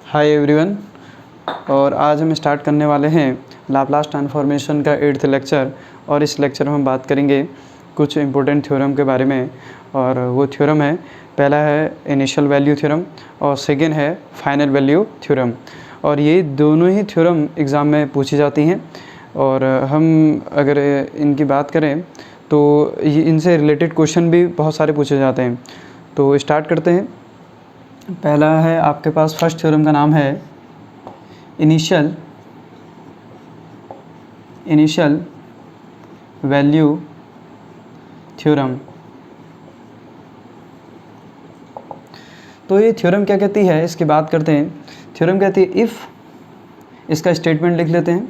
Hi everyone. और आज हम स्टार्ट करने वाले हैं लाप्लास ट्रांसफॉर्मेशन का 8th लेक्चर। और इस लेक्चर में हम बात करेंगे कुछ इम्पोर्टेंट थ्योरम के बारे में। और वो थ्योरम है, पहला है इनिशियल वैल्यू थ्योरम और सेकेंड है फाइनल वैल्यू थ्योरम। और ये दोनों ही थ्योरम एग्ज़ाम में पूछी जाती हैं। और हम अगर इनकी बात करें तो इनसे रिलेटेड क्वेश्चन भी बहुत सारे पूछे जाते हैं। तो स्टार्ट करते हैं। पहला है आपके पास, फर्स्ट थ्योरम का नाम है इनिशियल वैल्यू थ्योरम। तो ये थ्योरम क्या कहती है, इसकी बात करते हैं। थ्योरम कहती है इफ़, इसका स्टेटमेंट लिख लेते हैं,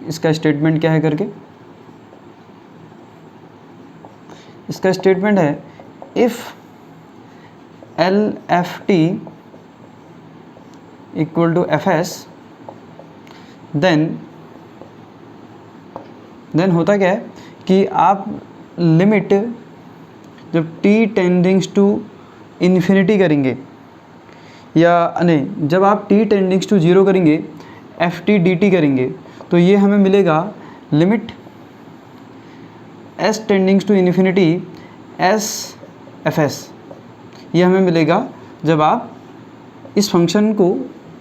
इसका स्टेटमेंट क्या है करके। इसका स्टेटमेंट है if LFT equal to FS, then होता क्या है कि आप लिमिट जब t टेंडिंग्स टू इन्फिनिटी करेंगे, या नहीं, जब आप t टेंडिंग्स टू 0 करेंगे FT dt करेंगे, तो ये हमें मिलेगा limit s tendings to infinity SFS। ये हमें मिलेगा जब आप इस फंक्शन को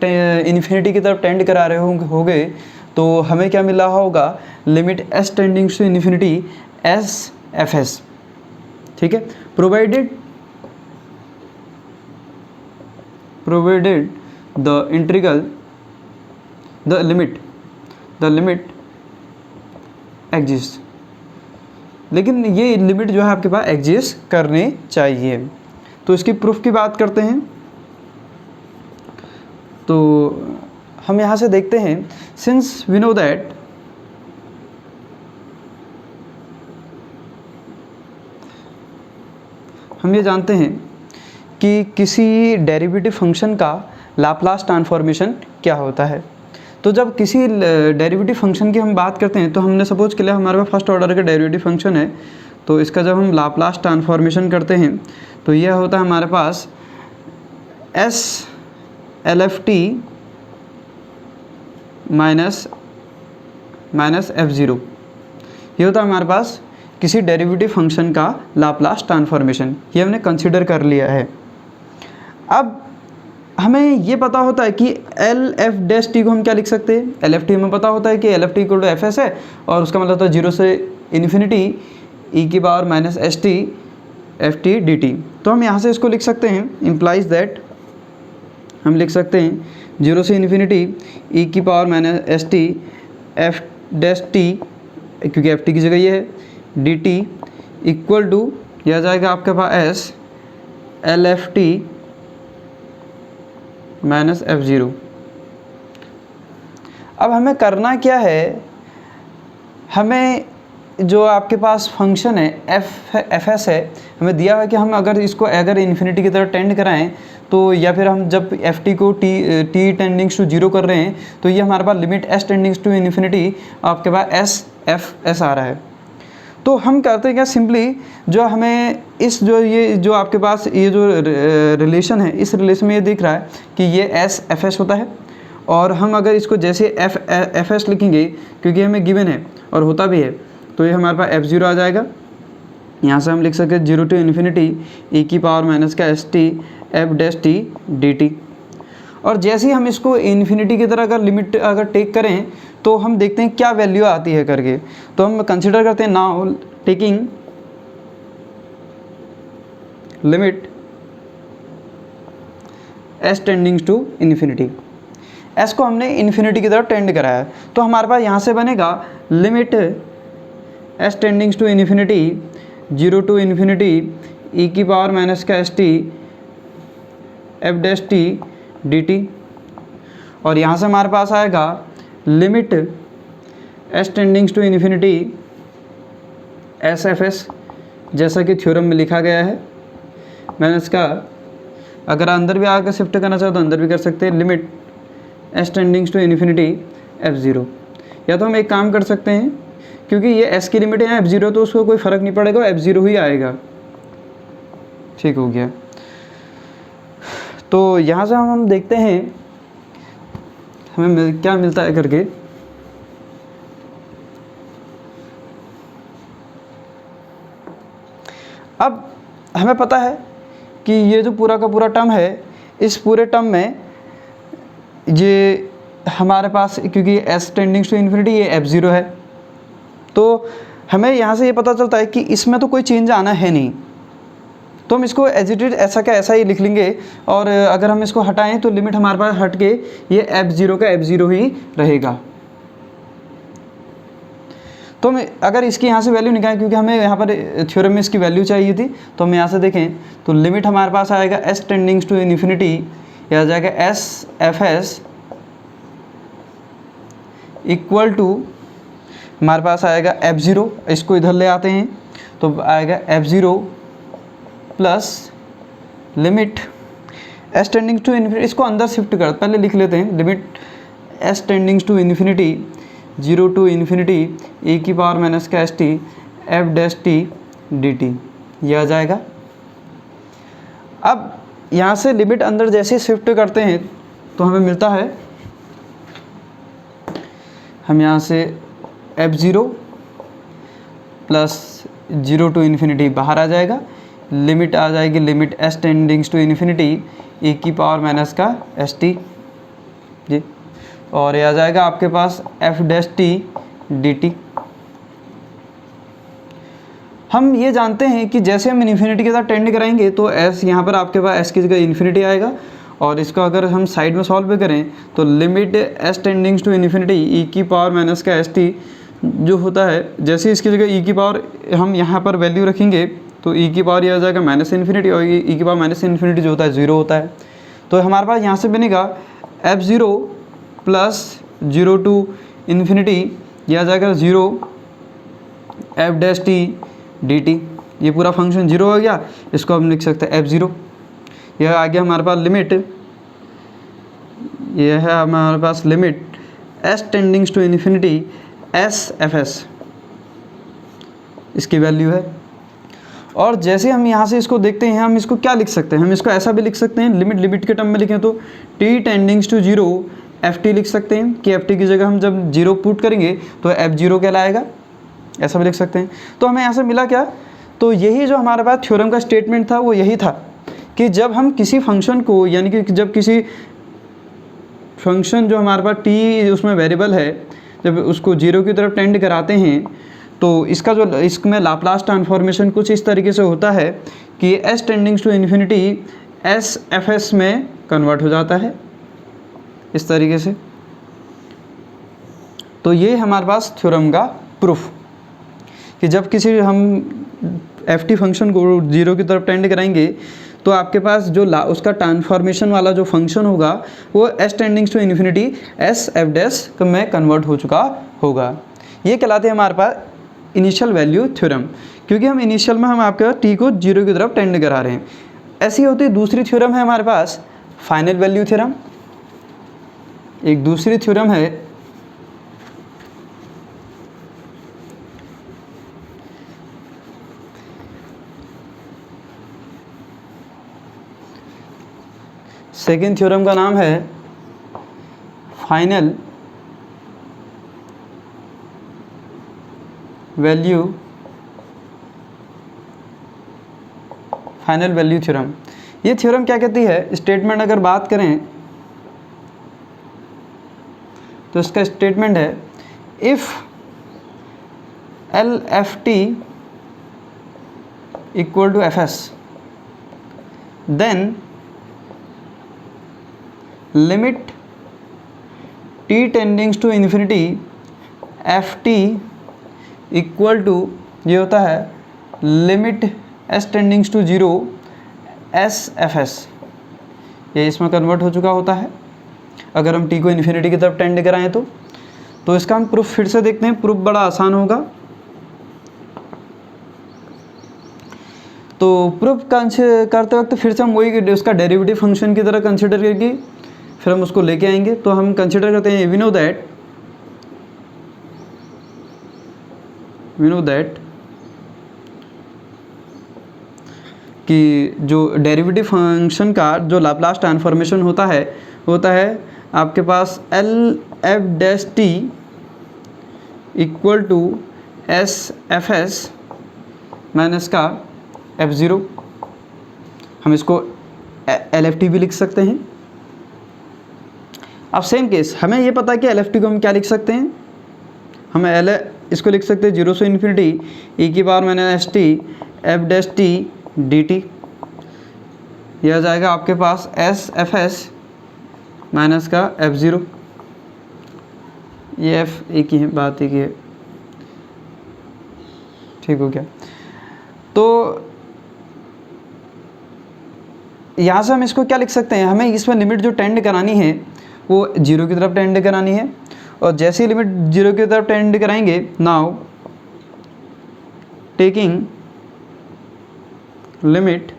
इन्फिनिटी की तरफ टेंड करा रहे होंगे, तो हमें क्या मिल रहा होगा, limit s tendings to infinity SFS। ठीक है, provided the integral the limit exist. लेकिन ये लिमिट जो है आपके पास एग्जिस्ट करनी चाहिए। तो इसकी प्रूफ की बात करते हैं। तो हम यहाँ से देखते हैं, सिंस वी नो दैट हम ये जानते हैं कि किसी डेरिवेटिव फंक्शन का लाप्लास ट्रांसफॉर्मेशन क्या होता है। तो जब किसी डेरिवेटिव फंक्शन की हम बात करते हैं, तो हमने सपोज के लिए हमारे पास फर्स्ट ऑर्डर का डेरिवेटिव फंक्शन है, तो इसका जब हम लाप्लास ट्रांसफॉर्मेशन करते हैं तो यह होता है हमारे पास LFT माइनस F0। ये होता है हमारे पास किसी डेरिवेटिव फंक्शन का लाप्लास ट्रांसफॉर्मेशन। ये हमने कंसिडर कर लिया है। अब हमें ये पता होता है कि LF' को हम क्या लिख सकते हैं। LFT हमें पता होता है कि LFT इक्वल टू FS है, और उसका मतलब होता है 0 से इन्फिनिटी e⁻⁻st FT dt। तो हम यहाँ से इसको लिख सकते हैं, इम्प्लाइज दैट हम लिख सकते हैं 0 से इन्फिनिटी e⁻⁻st f't, क्योंकि ft की जगह ये है, dt इक्वल टू, यह जाएगा आपके पास s LFT माइनस F0। अब हमें करना क्या है, हमें जो आपके पास फंक्शन है FS है, हमें दिया है कि हम अगर इसको इन्फिनिटी की तरफ टेंड कराएं, तो या फिर हम जब FT को t टेंडिंग्स टू 0 कर रहे हैं, तो ये हमारे पास limit s tendings to infinity आपके पास SFS आ रहा है। तो हम करते हैं क्या, सिंपली जो हमें इस जो आपके पास ये जो रिलेशन है, इस रिलेशन में ये दिख रहा है कि ये SFS होता है। और हम अगर इसको जैसे FS लिखेंगे, क्योंकि हमें गिवन है और होता भी है, तो ये हमारे पास F0 आ जाएगा। यहाँ से हम लिख सकते हैं 0 to infinity e⁻⁻st f' dt। और जैसे ही हम इसको इन्फिनिटी की तरह अगर लिमिट टेक करें, तो हम देखते हैं क्या वैल्यू आती है करके। तो हम कंसिडर करते हैं, now taking limit s tendings to infinity. s को हमने इन्फिनिटी की तरफ टेंड कराया है, तो हमारे पास यहाँ से बनेगा limit s tendings to infinity 0 to infinity e⁻⁻st f' dt। और यहाँ से हमारे पास आएगा limit s tendings to infinity SFS, जैसा कि थ्योरम में लिखा गया है। मैंने इसका अगर अंदर भी आकर शिफ्ट करना चाहो तो अंदर भी कर सकते हैं, limit s tendings to infinity F0। या तो हम एक काम कर सकते हैं, क्योंकि ये s की लिमिट है F0, तो उसको कोई फ़र्क नहीं पड़ेगा, F0 ही आएगा। ठीक हो गया। तो यहाँ से हम देखते हैं हमें क्या मिलता है करके। अब हमें पता है कि ये जो पूरा का पूरा टर्म है, इस पूरे टर्म में ये हमारे पास, क्योंकि s टेंडिंग्स टू इन्फिनिटी ये f0 है, तो हमें यहाँ से ये पता चलता है कि इसमें तो कोई चेंज आना है नहीं, तो हम इसको एज इट इज ऐसा का ऐसा ही लिख लेंगे। और अगर हम इसको हटाएं तो लिमिट हमारे पास हट के ये f0 का f0 ही रहेगा। तो हम अगर इसकी यहाँ से वैल्यू निकालें, क्योंकि हमें यहाँ पर थ्योरम में इसकी वैल्यू चाहिए थी, तो हम यहाँ से देखें तो लिमिट हमारे पास आएगा s टेंडिंग्स टू इन्फिनिटी, यह आ जाएगा s fs इक्वल टू हमारे पास आएगा f0, इसको इधर ले आते हैं तो आएगा f0 plus limit s tendings to infinity, इसको अंदर शिफ्ट कर पहले लिख लेते हैं, limit s tendings to infinity 0 to infinity e की पावर माइनस का st f dash t dt, यह आ जाएगा। अब यहाँ से लिमिट अंदर जैसे शिफ्ट करते हैं तो हमें मिलता है, हम यहाँ से f0 प्लस 0 टू इन्फिनिटी बाहर आ जाएगा, लिमिट आ जाएगी limit s tendings to infinity e की पावर माइनस का st जी, और ये आ जाएगा आपके पास f डैश t dt। हम ये जानते हैं कि जैसे हम इन्फिनिटी के साथ टेंड कराएंगे तो s यहाँ पर आपके पास s की जगह इन्फिनिटी आएगा, और इसको अगर हम साइड में सॉल्व भी करें तो limit s tendings to infinity e की पावर माइनस का st जो होता है, जैसे इसकी जगह e की पावर हम यहाँ पर वैल्यू रखेंगे तो e की पावर ये आ जाएगा माइनस इन्फिनिटी, और e की पावर माइनस इन्फिनिटी जो होता है 0 होता है। तो हमारे पास यहाँ से बनेगा f0 प्लस 0 टू इन्फिनिटी, यह आ जाएगा 0 f डैश t dt, ये पूरा फंक्शन 0 हो गया, इसको हम लिख सकते हैं f0। यह आ गया हमारे पास लिमिट, यह है हमारे पास limit s tendings to infinity s fs, इसकी वैल्यू है। और जैसे हम यहाँ से इसको देखते हैं, हम इसको क्या लिख सकते हैं, हम इसको ऐसा भी लिख सकते हैं, लिमिट के टर्म में लिखें तो t टेंडिंग्स टू 0 ft लिख सकते हैं कि ft की जगह हम जब 0 पुट करेंगे तो f0 कहलाएगा, ऐसा भी लिख सकते हैं। तो हमें यहाँ से मिला क्या, तो यही जो हमारे पास थ्योरम का स्टेटमेंट था वो यही था कि जब हम किसी फंक्शन को, यानी कि जब किसी फंक्शन जो हमारे पास t उसमें वेरिएबल है, जब उसको 0 की तरफ टेंड कराते हैं तो इसका जो इसमें लाप्लास ट्रांसफॉर्मेशन कुछ इस तरीके से होता है कि s tendings to infinity s fs में कन्वर्ट हो जाता है इस तरीके से। तो ये हमारे पास थ्योरम का प्रूफ कि जब किसी हम ft फंक्शन को 0 की तरफ टेंड कराएंगे तो आपके पास जो उसका ट्रांसफॉर्मेशन वाला जो फंक्शन होगा वो s tendings to infinity s f dash में कन्वर्ट हो चुका होगा। ये कहलाते हैं हमारे पास इनिशियल वैल्यू थ्योरम, क्योंकि हम इनिशियल में हम आपके t को 0 की तरफ टेंड करा रहे हैं। ऐसी होती है दूसरी थ्योरम है हमारे पास फाइनल वैल्यू थ्योरम, एक दूसरी थ्योरम है सेकेंड थ्योरम का नाम है फाइनल वैल्यू थ्योरम। ये थ्योरम क्या कहती है, स्टेटमेंट अगर बात करें तो इसका स्टेटमेंट है if L f t equal to f s then limit t tendings to infinity f t equal to, ये होता है limit s tendings to 0 s f s, ये इसमें कन्वर्ट हो चुका होता है अगर हम t को इन्फिनिटी की तरफ टेंड कराएं तो इसका हम प्रूफ फिर से देखते हैं, प्रूफ बड़ा आसान होगा। तो प्रूफ करते वक्त फिर से हम वही उसका डेरिवेटिव फंक्शन की तरह कंसिडर करके फिर हम उसको लेके आएंगे। तो हम कंसिडर करते हैं वी नो दैट कि जो डेरिवेटिव फंक्शन का जो लाप्लास ट्रांसफॉर्मेशन होता है आपके पास L f dash t equal to s f s minus का एफ ज़ीरो, हम इसको एल एफ टी भी लिख सकते हैं। अब सेम केस, हमें ये पता है कि एल एफ टी को हम क्या लिख सकते हैं, हम इसको लिख सकते हैं 0 से इन्फिनिटी ई की power minus s t F dash t d t, यह आ जाएगा आपके पास एस एफ एस माइनस का एफ ज़ीरो, ये एफ एक ही है, बात एक ही है, ठीक हो गया। तो यहाँ से हम इसको क्या लिख सकते हैं, हमें इसमें लिमिट जो टेंड करानी है वो 0 की तरफ टेंड करानी है, और जैसे ही लिमिट 0 की तरफ टेंड कराएंगे, now taking limit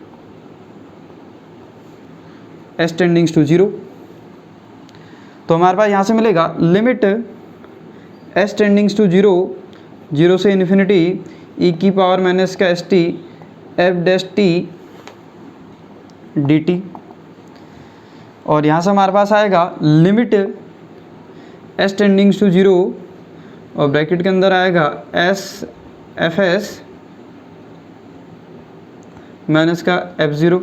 s tendings to 0, तो हमारे पास यहाँ से मिलेगा लिमिट एस टेंडिंग्स टू 0, 0 से इन्फिनिटी ई की पावर माइनस का s t F dash t d t, और यहाँ से हमारे पास आएगा लिमिट एस टेंडिंग्स टू 0 और ब्रैकेट के अंदर आएगा एस एफ एस माइनस का एफ ज़ीरो।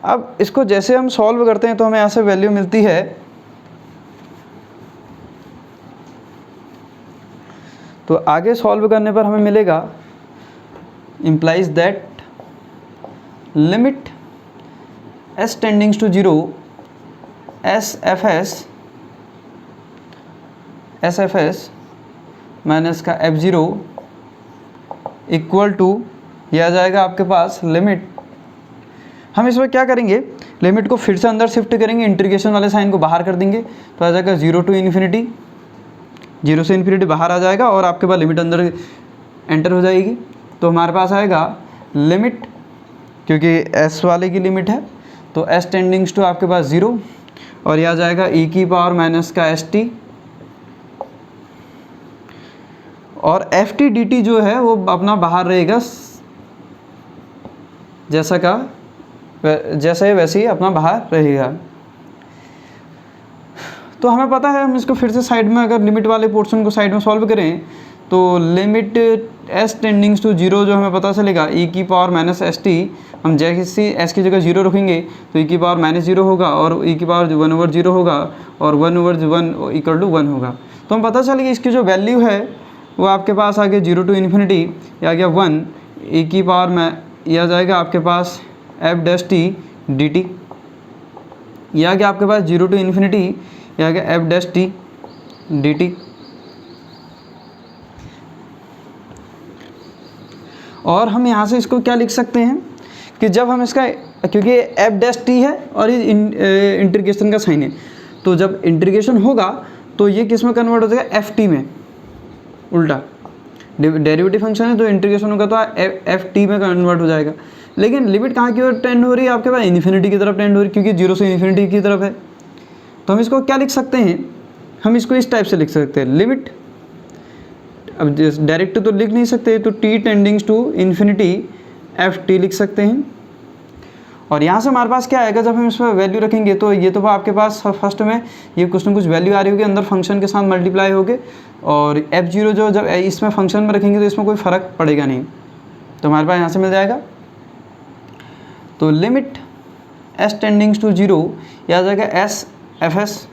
अब इसको जैसे हम सॉल्व करते हैं तो हमें यहाँ से वैल्यू मिलती है, तो आगे सॉल्व करने पर हमें मिलेगा implies that limit s tending to 0 SFS minus का एफ ज़ीरो इक्वल टू, यह आ जाएगा आपके पास लिमिट, हम इसमें क्या करेंगे, लिमिट को फिर से अंदर शिफ्ट करेंगे, इंटीग्रेशन वाले साइन को बाहर कर देंगे, तो आ जाएगा 0 टू इन्फिनिटी, 0 से इन्फिनिटी बाहर आ जाएगा और आपके पास लिमिट अंदर एंटर हो जाएगी, तो हमारे पास आएगा लिमिट, क्योंकि एस वाले की लिमिट है तो एस टेंडिंग्स टू आपके पास 0, और यह आ जाएगा ई की पावर माइनस का एस टी, और एफ टी डी टी जो है वो अपना बाहर रहेगा, जैसा है वैसे ही अपना बाहर रहेगा। तो हमें पता है, हम इसको फिर से साइड में अगर लिमिट वाले पोर्शन को साइड में सॉल्व करें तो लिमिट एस टेंडिंग्स टू 0 जो हमें पता चलेगा ई की पावर माइनस एस टी, हम जैसे एस की जगह 0 रखेंगे तो ई की पावर माइनस 0 होगा और ई की पावर 1/0 होगा और 1/1 इक्वल टू 1 होगा। तो हम पता चलेगा इसकी जो वैल्यू है वो आपके पास आ गया 0 टू इन्फिनिटी, यह आ गया 1 ई की पावर में, यह आ जाएगा आपके पास f dash t d t, यह आ गया आपके पास 0 टू इन्फिनिटी, यह आ गया F dash t d t. और हम यहाँ से इसको क्या लिख सकते हैं कि जब हम इसका, क्योंकि एफ डैश टी है और ये इंटीग्रेशन का साइन है, तो जब इंटीग्रेशन होगा तो ये किस में कन्वर्ट हो जाएगा, एफ टी में, उल्टा डेरिवेटिव फंक्शन है तो इंटीग्रेशन होगा तो एफ टी में कन्वर्ट हो जाएगा। लेकिन लिमिट कहाँ की ओर टेंड हो रही है, आपके पास इन्फिनिटी की तरफ टेंड हो रही है, क्योंकि 0 से इन्फिनिटी की तरफ है। तो हम इसको क्या लिख सकते हैं, हम इसको इस टाइप से लिख सकते हैं, लिमिट, अब डायरेक्ट तो लिख नहीं सकते तो t tendings to infinity f t लिख सकते हैं। और यहाँ से हमारे पास क्या आएगा, जब हम इसमें वैल्यू रखेंगे तो ये तो आपके पास फर्स्ट में ये कुछ ना कुछ वैल्यू आ रही होगी, अंदर फंक्शन के साथ मल्टीप्लाई होगे, और एफ ज़ीरो जो जब इसमें फंक्शन में रखेंगे तो इसमें कोई फ़र्क पड़ेगा नहीं, तो हमारे पास यहाँ से मिल जाएगा। तो लिमिट एस टेंडिंग्स टू 0, यह आ जाएगा एस एफ एस,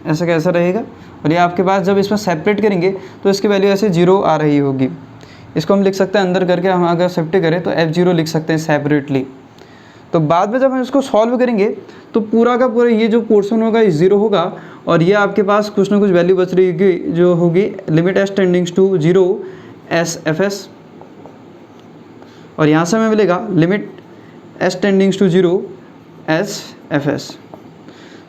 ऐसा कैसा रहेगा, और ये आपके पास जब इसमें सेपरेट करेंगे तो इसकी वैल्यू ऐसे 0 आ रही होगी। इसको हम लिख सकते हैं अंदर करके, हम अगर शिफ्ट करें तो f0 लिख सकते हैं सेपरेटली। तो बाद में जब हम इसको सॉल्व करेंगे तो पूरा का पूरा ये जो पोर्शन होगा ये 0 होगा, और ये आपके पास कुछ ना कुछ वैल्यू बच रही होगी जो होगी limit s tendings to 0 s f s, और यहाँ से हमें मिलेगा limit s tendings to 0 s f s.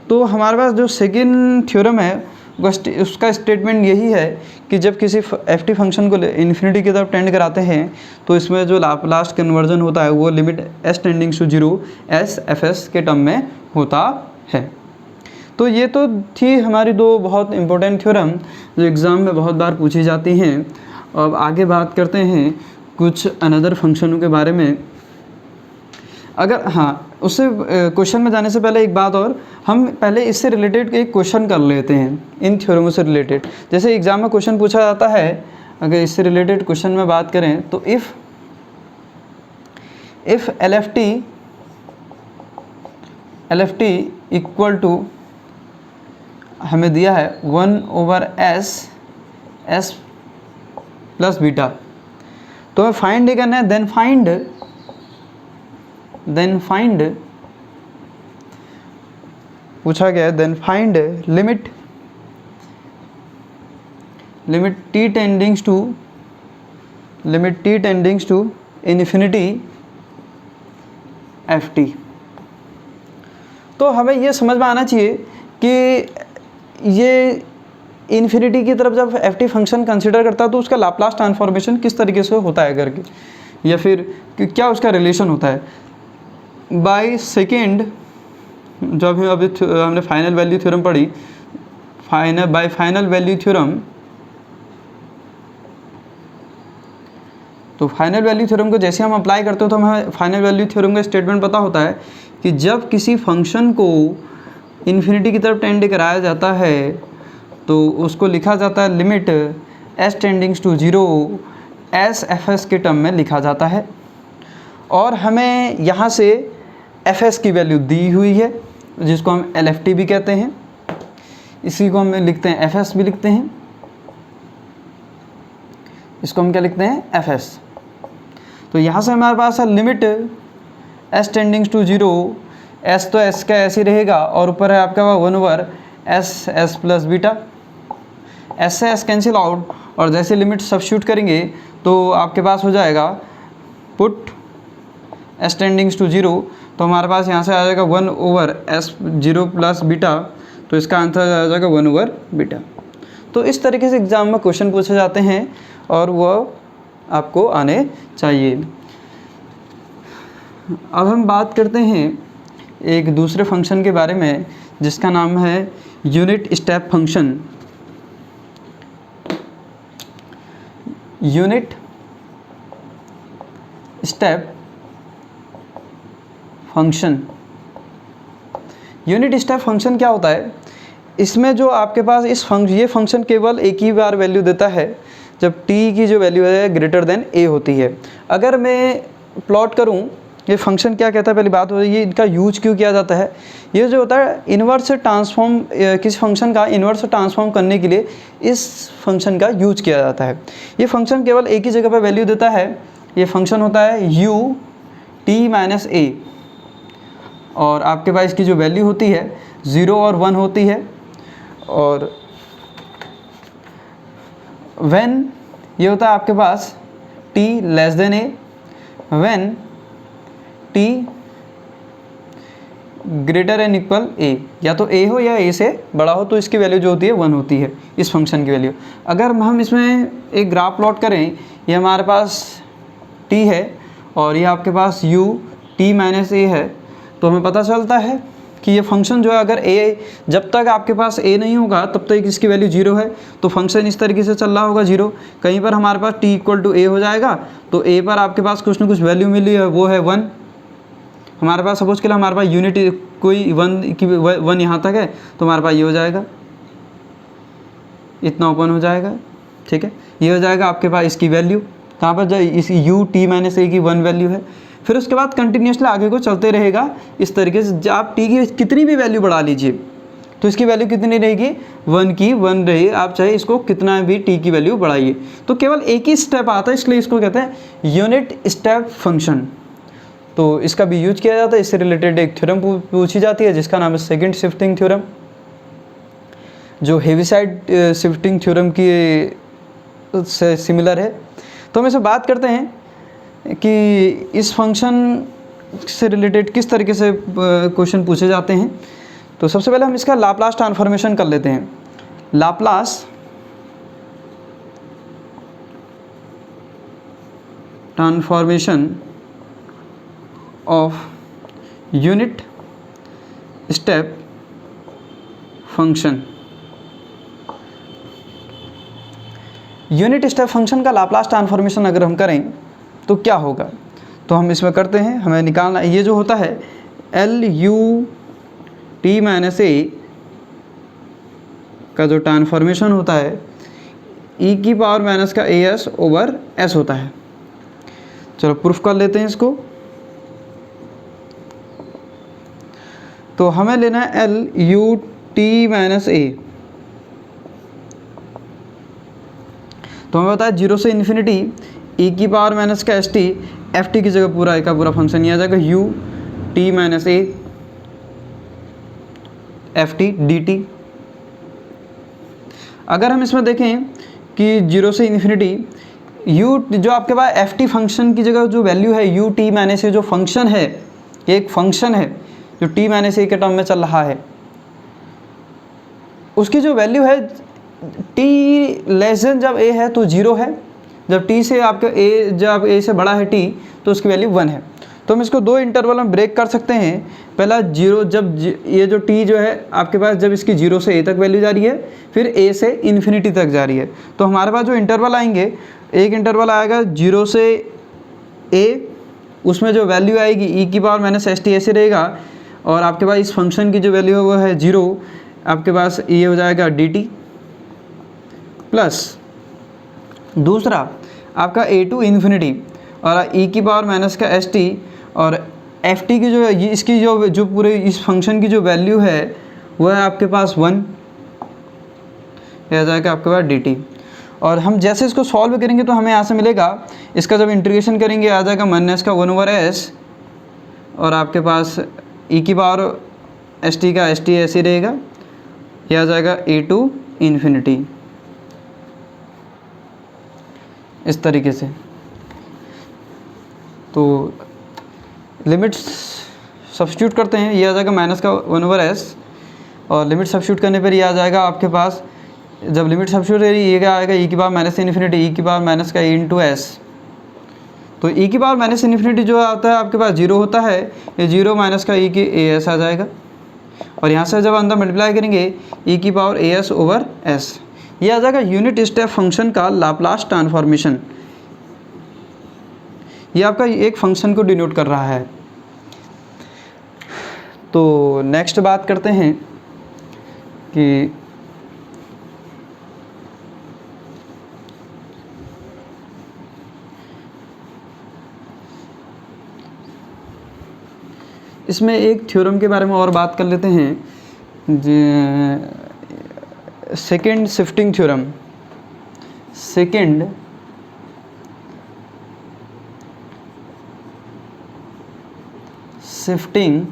तो हमारे पास जो सेकेंड थ्योरम है उसका स्टेटमेंट यही है कि जब किसी एफ टी फंक्शन को इन्फिनिटी की तरफ टेंड कराते हैं तो इसमें जो लाप्लास कन्वर्जन होता है वो limit s tendings to 0 s f s के टर्म में होता है। तो ये तो थी हमारी दो बहुत इम्पोर्टेंट थ्योरम जो एग्ज़ाम में बहुत बार पूछी जाती हैं। अब आगे बात करते हैं कुछ अनदर फंक्शनों के बारे में। अगर हाँ, उससे क्वेश्चन में जाने से पहले एक बात और, हम पहले इससे रिलेटेड एक क्वेश्चन कर लेते हैं, इन थ्योरमों से रिलेटेड। जैसे एग्ज़ाम में क्वेश्चन पूछा जाता है, अगर इससे रिलेटेड क्वेश्चन में बात करें तो इफ़ LFT इक्वल टू हमें दिया है 1/s प्लस बीटा, तो हमें फाइंड करना है। देन फाइंड पूछा गया है, then find limit t tendings to infinity ft। तो हमें ये समझ में आना चाहिए कि ये इन्फिनिटी की तरफ जब ft फंक्शन कंसिडर करता है तो उसका लाप्लास ट्रांसफॉर्मेशन किस तरीके से होता है करके, या फिर क्या उसका रिलेशन होता है। बाय सेकेंड, जब अभी हमने फाइनल वैल्यू थ्योरम पढ़ी, बाय फाइनल वैल्यू थ्योरम, तो फाइनल वैल्यू थ्योरम को जैसे हम अप्लाई करते हो तो हमें फाइनल वैल्यू थ्योरम का स्टेटमेंट पता होता है कि जब किसी फंक्शन को इन्फिनिटी की तरफ टेंड कराया जाता है तो उसको लिखा जाता है limit s tendings to 0 s fs के टर्म में लिखा जाता है। और हमें यहाँ से fs की वैल्यू दी हुई है जिसको हम LFT भी कहते हैं, इसी को हम लिखते हैं fs भी लिखते हैं, इसको हम क्या लिखते हैं fs। तो यहाँ से हमारे पास है limit s tendings to 0, s तो s का ऐसे ही रहेगा और ऊपर है आपका 1/s प्लस बीटा, s से s कैंसिल आउट, और जैसे लिमिट सब्स्टिट्यूट करेंगे तो आपके पास हो जाएगा पुट s टेंडिंग्स टू 0, तो हमारे पास यहाँ से आ जाएगा 1/s 0 प्लस बीटा, तो इसका आंसर आ जाएगा 1/बीटा। तो इस तरीके से एग्ज़ाम में क्वेश्चन पूछे जाते हैं और वो आपको आने चाहिए। अब हम बात करते हैं एक दूसरे फंक्शन के बारे में जिसका नाम है unit step function. Unit step function, unit step function क्या होता है, इसमें जो आपके पास ये फंक्शन केवल एक ही बार वैल्यू देता है जब t की जो वैल्यू है ग्रेटर देन a होती है। अगर मैं प्लॉट करूं ये फंक्शन क्या कहता है, पहली बात हो ये इनका यूज क्यों किया जाता है। ये जो होता है इन्वर्स ट्रांसफॉर्म, किसी फंक्शन का इन्वर्स ट्रांसफॉर्म करने के लिए इस फंक्शन का यूज किया जाता है। ये फंक्शन केवल एक ही जगह पर वैल्यू देता है, ये फंक्शन होता है u t-a, और आपके पास इसकी जो वैल्यू होती है 0 और 1 होती है। और when ये होता है आपके पास t less than a, when t greater and equal a, या तो a हो या a से बड़ा हो, तो इसकी वैल्यू जो होती है 1 होती है इस फंक्शन की वैल्यू। अगर हम इसमें एक ग्राफ प्लॉट करें, ये हमारे पास t है और ये आपके पास u t-a है, तो हमें पता चलता है कि ये फंक्शन जो है अगर a, जब तक आपके पास a नहीं होगा तब तक इसकी वैल्यू 0 है, तो फंक्शन इस तरीके से चल रहा होगा 0। कहीं पर हमारे पास t इक्वल टू a हो जाएगा तो a पर आपके पास कुछ ना कुछ वैल्यू मिली है, वो है 1। हमारे पास सपोज के लिए हमारे पास यूनिट कोई 1 यहाँ तक है, तो हमारे पास ये हो जाएगा, इतना ओपन हो जाएगा, ठीक है। ये हो जाएगा आपके पास इसकी वैल्यू, कहाँ पर जाए इस u t-a की 1 वैल्यू है। फिर उसके बाद कंटिन्यूसली आगे को चलते रहेगा इस तरीके से। जब आप t की कितनी भी वैल्यू बढ़ा लीजिए तो इसकी वैल्यू कितनी रहेगी, 1 की 1 रही, आप चाहे इसको कितना भी t की वैल्यू बढ़ाइए। तो केवल एक ही स्टेप आता है, इसलिए इसको कहते हैं यूनिट स्टेप फंक्शन। तो इसका भी यूज किया जाता है। इससे रिलेटेड एक थ्योरम पूछी जाती है जिसका नाम है सेकेंड शिफ्टिंग थ्योरम, जो हेविसाइड शिफ्टिंग थ्योरम की से सिमिलर है। तो हम इसे बात करते हैं कि इस फंक्शन से रिलेटेड किस तरीके से क्वेश्चन पूछे जाते हैं। तो सबसे पहले हम इसका लाप्लास ट्रांसफॉर्मेशन कर लेते हैं। Laplace transformation of unit step function. Unit step function का लाप्लास ट्रांसफॉर्मेशन अगर हम करें तो क्या होगा। तो हम इसमें करते हैं, हमें निकालना ये जो होता है एल यू टी माइनस ए का जो ट्रांसफॉर्मेशन होता है ई की पावर माइनस का ए एस ओवर एस होता है। चलो प्रूफ कर लेते हैं इसको। तो हमें लेना है L U t minus a, तो हमें बताया 0 से इन्फिनिटी ई की पावर माइनस का एस टी, एफ टी की जगह पूरा ए का पूरा फंक्शन ये आ जाएगा you t minus A F t d T. अगर हम इसमें देखें कि 0 से इन्फिनिटी यू जो आपके पास एफ टी फंक्शन की जगह जो वैल्यू है यू टी माइनस ए जो फंक्शन है, एक फंक्शन है जो टी माइनस ए के टर्म में चल रहा है, उसकी जो वैल्यू है टी लेस देन जब ए है तो 0 है, जब टी से आपका ए जब ए से बड़ा है टी तो उसकी वैल्यू 1 है। तो हम इसको 2 इंटरवल में ब्रेक कर सकते हैं। पहला 0 जब ये जो टी जो है आपके पास जब इसकी 0 से ए तक वैल्यू जा रही है, फिर ए से इन्फिनिटी तक जा रही है, तो हमारे पास जो इंटरवल आएंगे, एक इंटरवल आएगा 0 से ए, उसमें जो वैल्यू आएगी ई की पावर माइनस एस टी ऐसे रहेगा, और आपके पास इस फंक्शन की जो वैल्यू है वो है 0, आपके पास ये हो जाएगा डी टी प्लस दूसरा आपका ए टू इन्फिनिटी और ई की पावर माइनस का एस टी, और एफ टी की जो इसकी जो पूरे इस फंक्शन की जो वैल्यू है वो है आपके पास 1, यह आ जाएगा आपके पास डी टी। और हम जैसे इसको सॉल्व करेंगे तो हमें यहाँ से मिलेगा, इसका जब इंटीग्रेशन करेंगे आ जाएगा माइनस का 1 ओवर एस, और आपके पास ई की पावर एस टी का एस टी ऐसे रहेगा, यह आ जाएगा ए टू इन्फिनिटी इस तरीके से। तो लिमिट्स सब्स्टिट्यूट करते हैं, ये आ जाएगा माइनस का 1 ओवर एस, और लिमिट सब्स्टिट्यूट करने पर ये आ जाएगा आपके पास, जब लिमिट सब्स्टिट्यूट करेगी ये क्या आएगा ई की पावर माइनस इन्फिनिटी ई की पावर माइनस का ए इंटू एस। तो ई की पावर माइनस इन्फिनिटी जो आता है आपके पास 0 होता है, ये 0 माइनस का ई की ए एस आ जाएगा, और यहाँ से जब अंदर मल्टीप्लाई करेंगे ई की power A S over S, ये आ जाएगा यूनिट स्टेप फंक्शन का लाप्लास ट्रांसफॉर्मेशन। ये आपका एक फंक्शन को डिनोट कर रहा है। तो नेक्स्ट बात करते हैं कि इसमें एक थ्योरम के बारे में और बात कर लेते हैं, second shifting theorem. Second shifting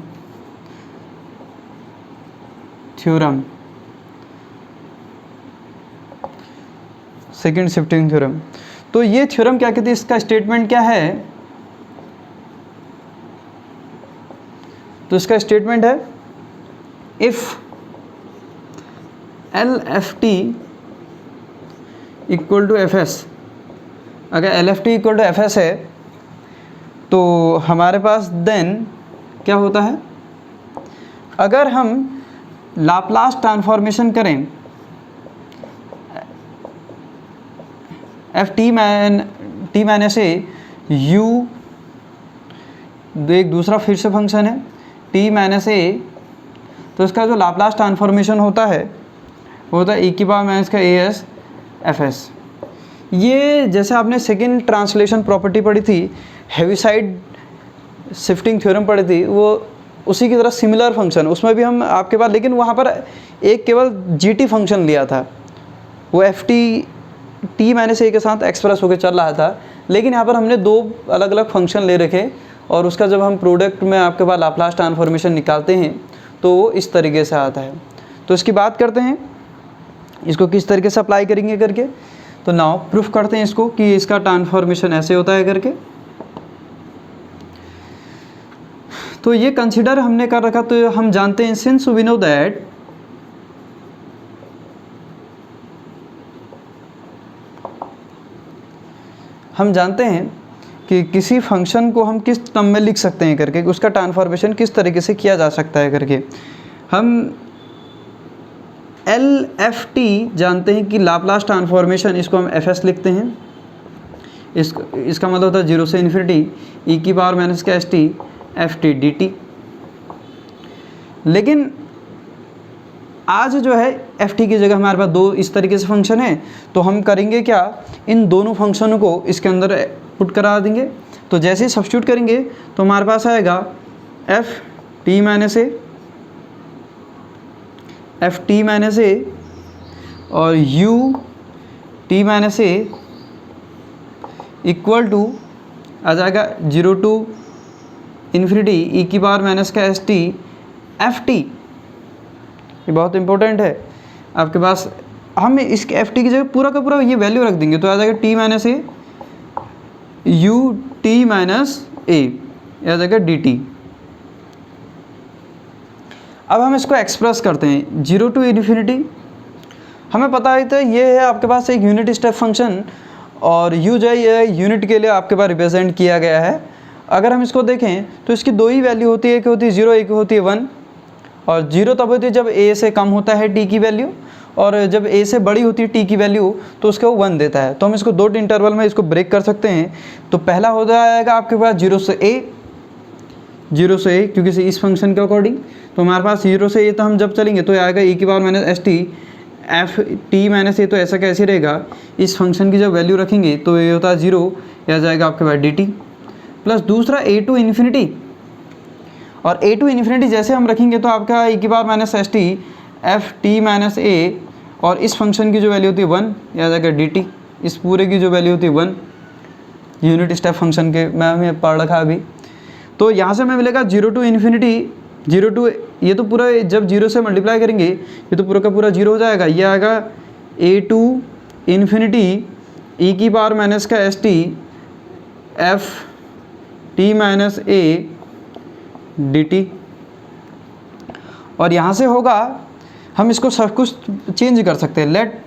theorem, second shifting theorem. तो ये थ्योरम क्या कहती है, इसका स्टेटमेंट क्या है, तो इसका स्टेटमेंट है if L f t equal to f s, अगर L f t equal to f s है तो हमारे पास देन क्या होता है, अगर हम लाप्लास ट्रांसफॉर्मेशन करें F t minus a you, एक दूसरा फिर से फंक्शन है टी माइनस ए, तो इसका जो लाप्लास ट्रांसफॉर्मेशन होता है वो होता है ई की पावर माइनस का ए एस एफ एस। ये जैसे आपने सेकेंड ट्रांसलेशन प्रॉपर्टी पढ़ी थी, हेविसाइड शिफ्टिंग थ्योरम पढ़ी थी, वो उसी की तरह सिमिलर फंक्शन, उसमें भी हम आपके पास, लेकिन वहाँ पर एक केवल जी टी फंक्शन लिया था, वो एफ टी टी माइनस ए के साथ एक्सप्रेस होकर चल रहा था, लेकिन यहाँ पर हमने 2 अलग अलग फंक्शन ले रखे, और उसका जब हम प्रोडक्ट में आपके पास लाप्लास ट्रांसफॉर्मेशन निकालते हैं तो वो इस तरीके से आता है। तो इसकी बात करते हैं, इसको किस तरीके से अप्लाई करेंगे करके। तो नाउ प्रूफ करते हैं इसको कि इसका ट्रांसफॉर्मेशन ऐसे होता है करके। तो ये कंसिडर हमने कर रखा, तो हम जानते हैं सिंस वी नो दैट हम जानते हैं कि किसी फंक्शन को हम किस टर्म में लिख सकते हैं करके, उसका ट्रांसफॉर्मेशन किस तरीके से किया जा सकता है करके। हम एल एफ टी जानते हैं कि लाप्लास ट्रांसफॉर्मेशन, इसको हम एफ एस लिखते हैं, इसका मतलब होता है 0 से इन्फिनिटी ई की पावर माइनस का s t f t d T. लेकिन आज जो है एफ टी की जगह हमारे पास दो इस तरीके से फंक्शन है, तो हम करेंगे क्या, इन दोनों फंक्शनों को इसके अंदर पुट करा देंगे। तो जैसे ही सब्स्टिट्यूट करेंगे तो हमारे पास आएगा एफ टी माइनस ए और u t minus a equal to आ जाएगा 0 टू इन्फिनिटी ई की पावर माइनस का एस टी एफ टी। ये बहुत इंपॉर्टेंट है आपके पास। हम इसके एफ टी की जगह पूरा का पूरा ये वैल्यू रख देंगे, तो आ जाएगा t minus a u t minus a, आ जाएगा डी टी। अब हम इसको एक्सप्रेस करते हैं 0 टू इन्फिनिटी। हमें पता है तो ये है आपके पास एक यूनिट स्टेप फंक्शन, और u जो है ये यूनिट के लिए आपके पास रिप्रेजेंट किया गया है। अगर हम इसको देखें तो इसकी दो ही वैल्यू होती है, एक होती है 0, एक होती है 1। और 0 तब होती है जब a से कम होता है t की वैल्यू, और जब a से बड़ी होती है t की वैल्यू तो उसका वो 1 देता है। तो हम इसको दो इंटरवल में इसको ब्रेक कर सकते हैं। तो पहला हो जाएगा आपके पास 0 से a, क्योंकि इस फंक्शन के अकॉर्डिंग। तो हमारे पास 0 से a, तो हम जब चलेंगे तो आएगा e की power minus s t f t minus a. तो ऐसा कैसे रहेगा, इस फंक्शन की जब वैल्यू रखेंगे तो ये होता है 0, या जाएगा आपके पास डी टी। प्लस दूसरा a टू इन्फिनिटी, और a टू इन्फिनिटी जैसे हम रखेंगे तो आपका e की power minus s t f t minus a, और इस फंक्शन की जो वैल्यू होती है 1, या जाएगा डी टी। इस पूरे की जो वैल्यू होती है 1, यूनिट स्टेप फंक्शन के मैं पढ़ रखा अभी। तो यहाँ से हमें मिलेगा 0 टू इन्फिनिटी, 0 टू, ये तो पूरा जब 0 से मल्टीप्लाई करेंगे ये तो पूरा का पूरा 0 हो जाएगा। ये आएगा a टू इन्फिनिटी ई की पावर माइनस का s t f t minus A D t. और यहाँ से होगा, हम इसको सब कुछ चेंज कर सकते हैं।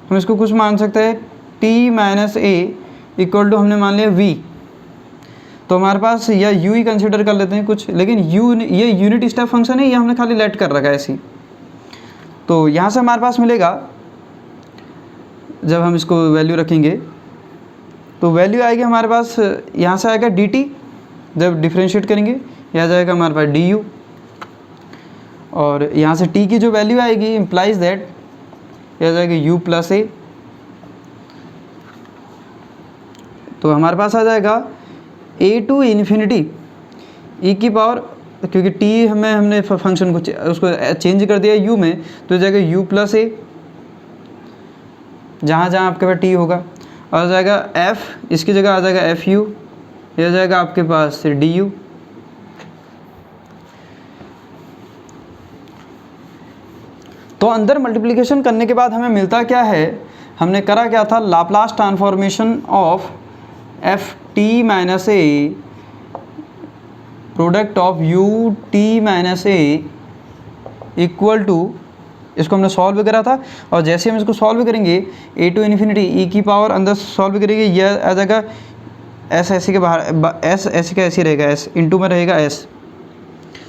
हम इसको कुछ मान सकते हैं t minus a equal to हमने मान लिया v। तो हमारे पास या u ही कंसिडर कर लेते हैं कुछ, लेकिन u ये यूनिट स्टेप फंक्शन है, ये हमने खाली लेट कर रखा है ऐसी। तो यहाँ से हमारे पास मिलेगा, जब हम इसको वैल्यू रखेंगे तो वैल्यू आएगी हमारे पास, यहाँ से आएगा dt, जब डिफ्रेंशिएट करेंगे यह आ जाएगा हमारे पास du। और यहाँ से t की जो वैल्यू आएगी इम्प्लाइज दैट यह आ जाएगा u प्लस ए। तो हमारे पास आ जाएगा a टू इन्फिनिटी e की पावर, क्योंकि t हमने फंक्शन को उसको चेंज कर दिया u में, तो जाएगा u प्लस ए, जहाँ जहाँ आपके पास t होगा। और आ जाएगा f, इसकी जगह आ जाएगा fu, यह आ जाएगा आपके पास du। तो अंदर मल्टीप्लिकेशन करने के बाद हमें मिलता क्या है, हमने करा क्या था, Laplace transformation of f t minus a product of u t minus a equal to, इसको हमने सॉल्व करा था। और जैसे हम इसको सॉल्व करेंगे a टू इन्फिनिटी ई की पावर, अंदर सॉल्व करेंगे यह आ जाएगा s ऐसे के बाहर, s ऐसे का ऐसे रहेगा, s इंटू में रहेगा s।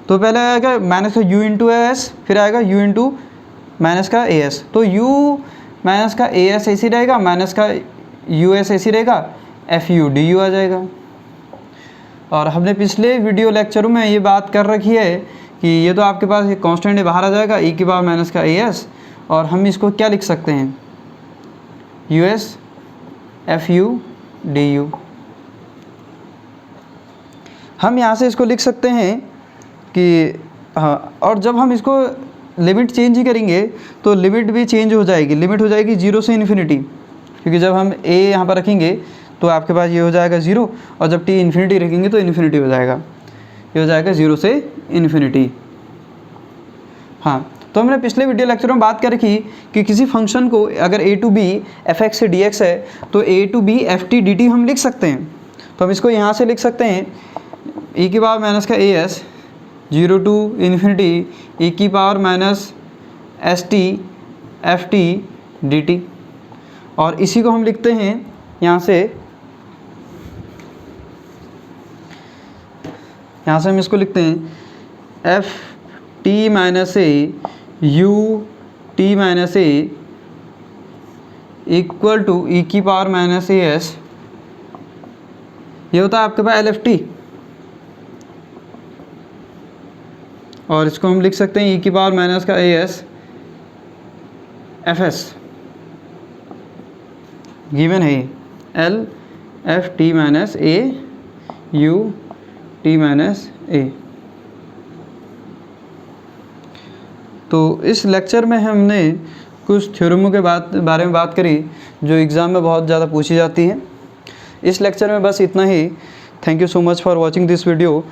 तो पहले आएगा माइनस का u इंटू एस, फिर आएगा u इंटू माइनस का ए एस। तो u माइनस का ए एस ऐसी रहेगा, माइनस का यू एस ऐसी रहेगा, एफ यू डी यू आ जाएगा। और हमने पिछले वीडियो लेक्चरों में ये बात कर रखी है कि ये तो आपके पास एक कांस्टेंट है, बाहर आ जाएगा e की पावर माइनस का ए एस, और हम इसको क्या लिख सकते हैं, U S F U D you. हम यहाँ से इसको लिख सकते हैं कि हाँ, और जब हम इसको लिमिट चेंज ही करेंगे तो लिमिट भी चेंज हो जाएगी, लिमिट हो जाएगी 0 से इन्फिनिटी, क्योंकि जब हम a यहाँ पर रखेंगे तो आपके पास ये हो जाएगा 0, और जब t इन्फिनिटी रखेंगे तो इन्फिनिटी हो जाएगा, ये हो जाएगा 0 से इन्फिनिटी। हाँ, तो हमने पिछले वीडियो लेक्चर में बात कर रखी कि किसी फंक्शन को अगर a to b f x से डी एक्स है तो a to b f t d t हम लिख सकते हैं। तो हम इसको यहाँ से लिख सकते हैं e की पावर माइनस का a s 0 to infinity e की power minus s t f t d t. और इसी को हम लिखते हैं यहाँ से हम इसको लिखते हैं f t minus a u t minus a equal to e की पावर माइनस ए एस ये होता है आपके पास LFT, और इसको हम लिख सकते हैं e⁻⁻⁴ FS, गिवन है LFT-A UT-A। तो इस लेक्चर में हमने कुछ थ्योरमों के बारे में बात करी जो एग्ज़ाम में बहुत ज़्यादा पूछी जाती हैं। इस लेक्चर में बस इतना ही। Thank you so much for watching this video.